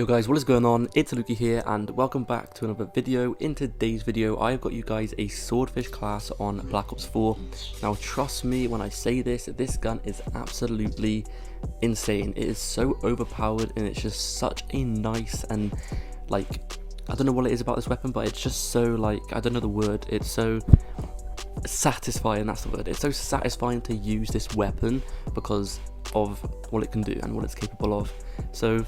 Yo guys, what is going on? It's Luki here and welcome back to another video. In today's video I've got you guys a Swordfish class on Black Ops 4. Now trust me when I say this gun is absolutely insane. It is so overpowered and it's just such a nice and like, I don't know what it is about this weapon, but it's just so like, I don't know the word, it's so satisfying, that's the word. It's so satisfying to use this weapon because of what it can do and what it's capable of. So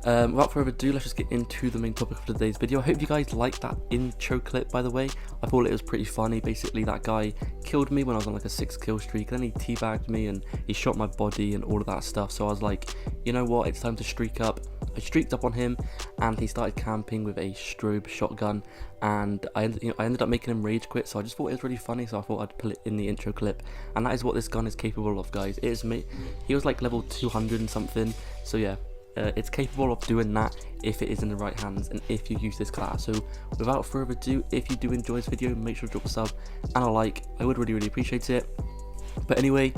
without further ado, let's just get into the main topic of today's video. I hope you guys liked that intro clip, by the way. I thought it was pretty funny. Basically, that guy killed me when I was on like a 6-kill streak, and then he teabagged me and he shot my body and all of that stuff. So I was like, you know what, it's time to streak up. I streaked up on him and he started camping with a strobe shotgun, and I ended up making him rage quit. So I just thought it was really funny, so I thought I'd put it in the intro clip. And that is what this gun is capable of, guys. It is me. He was like level 200 and something, so yeah. It's capable of doing that if it is in the right hands and if you use this class. So without further ado, if you do enjoy this video, make sure to drop a sub and a like. I would really appreciate it. But anyway,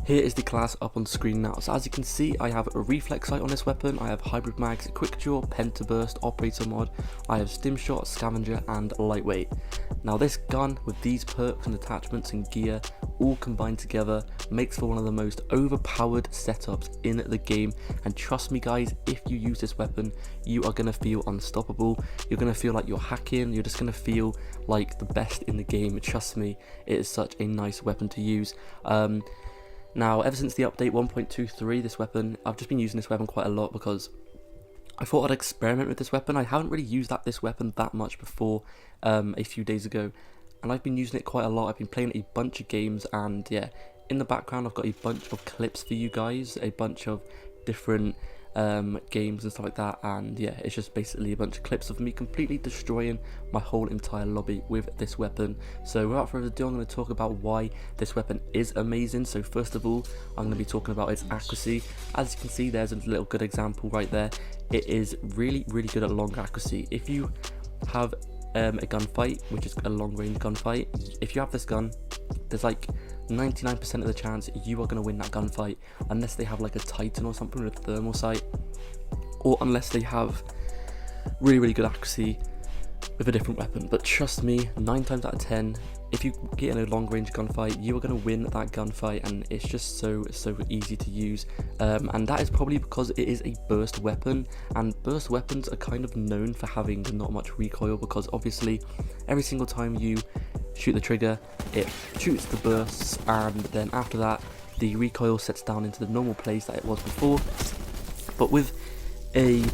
here is the class up on screen now. So as you can see, I have a reflex sight on this weapon, I have hybrid mags, quick draw, pentaburst, operator mod, I have stim shot, scavenger and lightweight. Now this gun with these perks and attachments and gear all combined together makes for one of the most overpowered setups in the game, and trust me guys, if you use this weapon you are going to feel unstoppable. You're going to feel like you're hacking, you're just going to feel like the best in the game. Trust me, it is such a nice weapon to use. Now ever since the update 1.23, this weapon, I've just been using this weapon quite a lot because I thought I'd experiment with this weapon. I haven't really used this weapon that much before a few days ago, and I've been using it quite a lot. I've been playing a bunch of games, and yeah, in the background I've got a bunch of clips for you guys, a bunch of different games and stuff like that, and yeah, it's just basically a bunch of clips of me completely destroying my whole entire lobby with this weapon. So without further ado, I'm going to talk about why this weapon is amazing. So first of all, I'm going to be talking about its accuracy. As you can see, there's a little good example right there. It is really good at long accuracy. If you have a gunfight, which is a long range gunfight, if you have this gun, there's like 99% of the chance you are going to win that gunfight, unless they have like a Titan or something with a thermal sight, or unless they have really good accuracy with a different weapon. But trust me, 9 times out of 10, if you get in a long range gunfight, you are going to win that gunfight, and it's just so easy to use. And that is probably because it is a burst weapon, and burst weapons are kind of known for having not much recoil, because obviously every single time you shoot the trigger it shoots the bursts, and then after that the recoil sets down into the normal place that it was before. But with a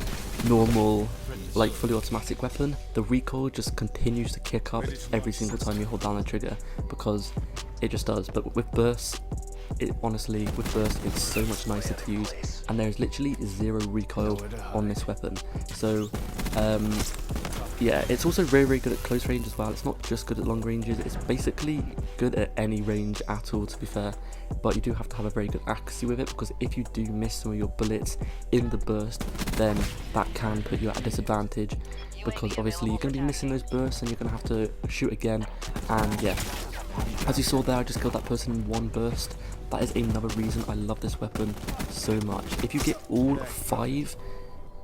normal like fully automatic weapon, the recoil just continues to kick up every single time you hold down the trigger, because it just does. But with bursts, honestly, with burst it's so much nicer to use, and there is literally zero recoil on this weapon. So yeah, it's also very good at close range as well. It's not just good at long ranges, it's basically good at any range at all, to be fair. But you do have to have a very good accuracy with it, because if you do miss some of your bullets in the burst, then that can put you at a disadvantage, because obviously you're going to be missing those bursts and you're going to have to shoot again. And yeah, as you saw there, I just killed that person in one burst. That is another reason I love this weapon so much. If you get all 5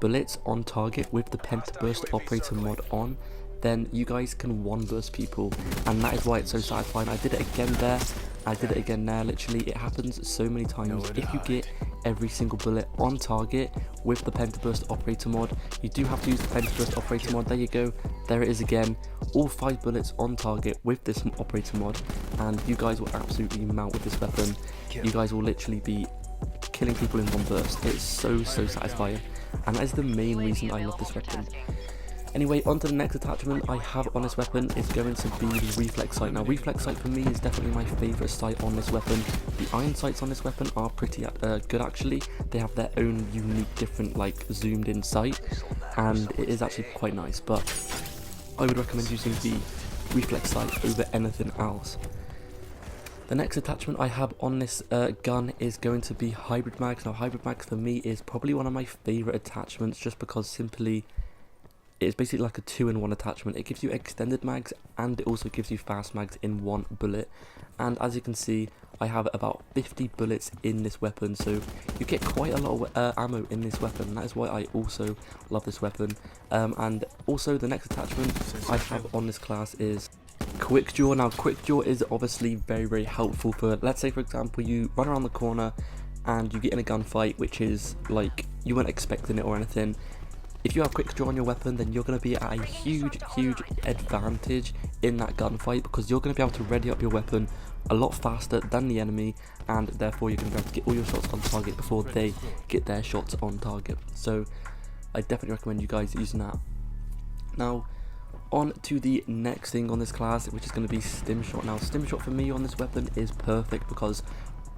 bullets on target with the pentaburst operator mod on, then you guys can one burst people, and that is why it's so satisfying. I did it again there, I did it again there. Literally, it happens so many times. If you get every single bullet on target with the pentaburst operator mod, you do have to use the pentaburst operator mod. There you go, there it is again, all 5 bullets on target with this operator mod, and you guys will absolutely mount with this weapon. You guys will literally be killing people in one burst. It's so satisfying, and that is the main reason I love this weapon. Anyway, on to the next attachment I have on this weapon is going to be the reflex sight. Now reflex sight for me is definitely my favourite sight on this weapon. The iron sights on this weapon are pretty good actually. They have their own unique different like zoomed in sight, and it is actually quite nice, but I would recommend using the reflex sight over anything else. The next attachment I have on this gun is going to be hybrid mags. Now hybrid mags for me is probably one of my favourite attachments, just because simply it's basically like a 2-in-1 attachment. It gives you extended mags and it also gives you fast mags in one bullet. And as you can see, I have about 50 bullets in this weapon, so you get quite a lot of ammo in this weapon. That is why I also love this weapon. And also the next attachment I have on this class is Quick Draw. Now Quick Draw is obviously very helpful for, let's say for example, you run around the corner and you get in a gunfight which is like you weren't expecting it or anything. If you have Quick Draw on your weapon, then you're going to be at a huge advantage in that gunfight, because you're going to be able to ready up your weapon a lot faster than the enemy, and therefore you're going to be able to get all your shots on target before they get their shots on target. So I definitely recommend you guys using that. Now on to the next thing on this class, which is going to be Stim Shot. Now Stim Shot for me on this weapon is perfect, because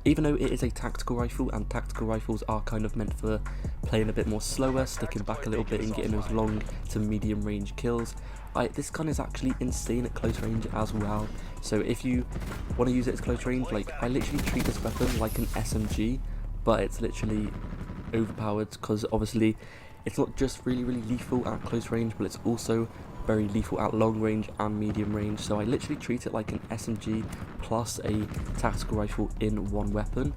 even though it is a tactical rifle, and tactical rifles are kind of meant for playing a bit more slower, sticking back a little bit and getting those long to medium range kills, this gun is actually insane at close range as well. So if you want to use it at close range, like I literally treat this weapon like an SMG, but it's literally overpowered, because obviously it's not just really lethal at close range, but it's also very lethal at long range and medium range. So I literally treat it like an SMG plus a tactical rifle in one weapon,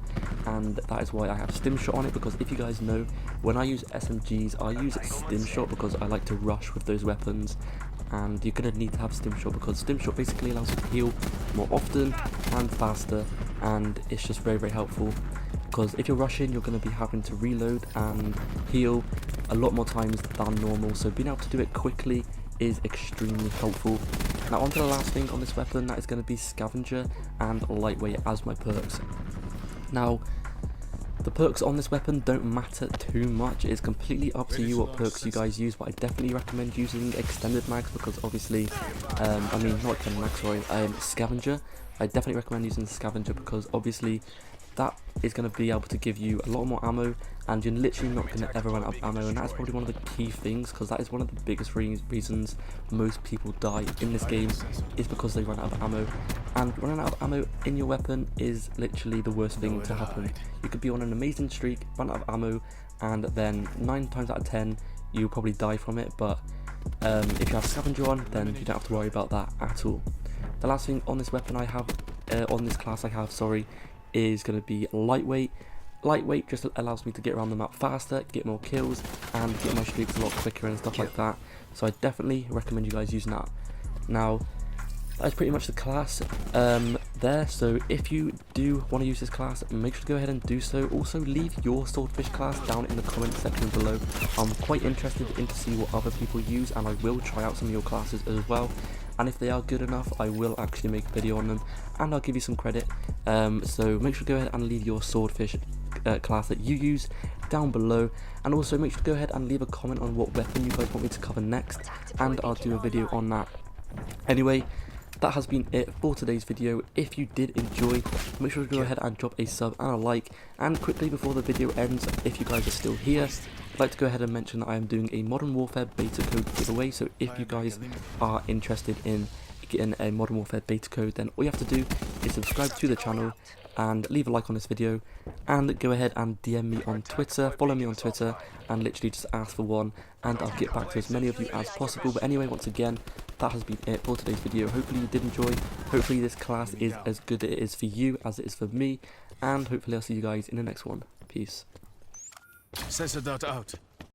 and that is why I have Stim Shot on it. Because if you guys know, when I use SMGs I use Stim Shot because I like to rush with those weapons, and you're going to need to have Stim Shot because Stim Shot basically allows you to heal more often and faster, and it's just very helpful. Because if you're rushing, you're going to be having to reload and heal a lot more times than normal, so being able to do it quickly is extremely helpful. Now on to the last thing on this weapon, that is going to be Scavenger and Lightweight as my perks. Now the perks on this weapon don't matter too much, it's completely up to you what perks you guys use, but I definitely recommend using extended mags, because obviously, I mean not extended mags, sorry, Scavenger. I definitely recommend using Scavenger because obviously that is going to be able to give you a lot more ammo, and you're literally not going to ever run out of ammo, and that's probably one of the key things, because that is one of the biggest reasons most people die in this game, is because they run out of ammo. And running out of ammo in your weapon is literally the worst thing to happen. You could be on an amazing streak, run out of ammo, and then 9 times out of 10 you'll probably die from it, but if you have Scavenger on, then you don't have to worry about that at all. The last thing on this weapon I have, on this class I have, sorry, is going to be Lightweight. Lightweight just allows me to get around the map faster, get more kills, and get my streaks a lot quicker and stuff like that. So I definitely recommend you guys using that. Now that is pretty much the class there, so if you do want to use this class, make sure to go ahead and do so. Also leave your Swordfish class down in the comment section below. I'm quite interested in to see what other people use, and I will try out some of your classes as well, and if they are good enough I will actually make a video on them and I'll give you some credit. So make sure to go ahead and leave your Swordfish class that you use down below, and also make sure to go ahead and leave a comment on what weapon you guys want me to cover next, and I'll do a video on that. Anyway, that has been it for today's video. If you did enjoy, make sure to go ahead and drop a sub and a like. And quickly before the video ends, if you guys are still here, I'd like to go ahead and mention that I am doing a Modern Warfare beta code giveaway. So if you guys are interested in getting a Modern Warfare beta code, then all you have to do is subscribe to the channel and leave a like on this video, and go ahead and DM me on Twitter, follow me on Twitter, and literally just ask for one, and I'll get back to as many of you as possible. But anyway, once again, that has been it for today's video. Hopefully you did enjoy, hopefully this class is as good as it is for you as it is for me, and hopefully I'll see you guys in the next one. Peace. Sensor dot out.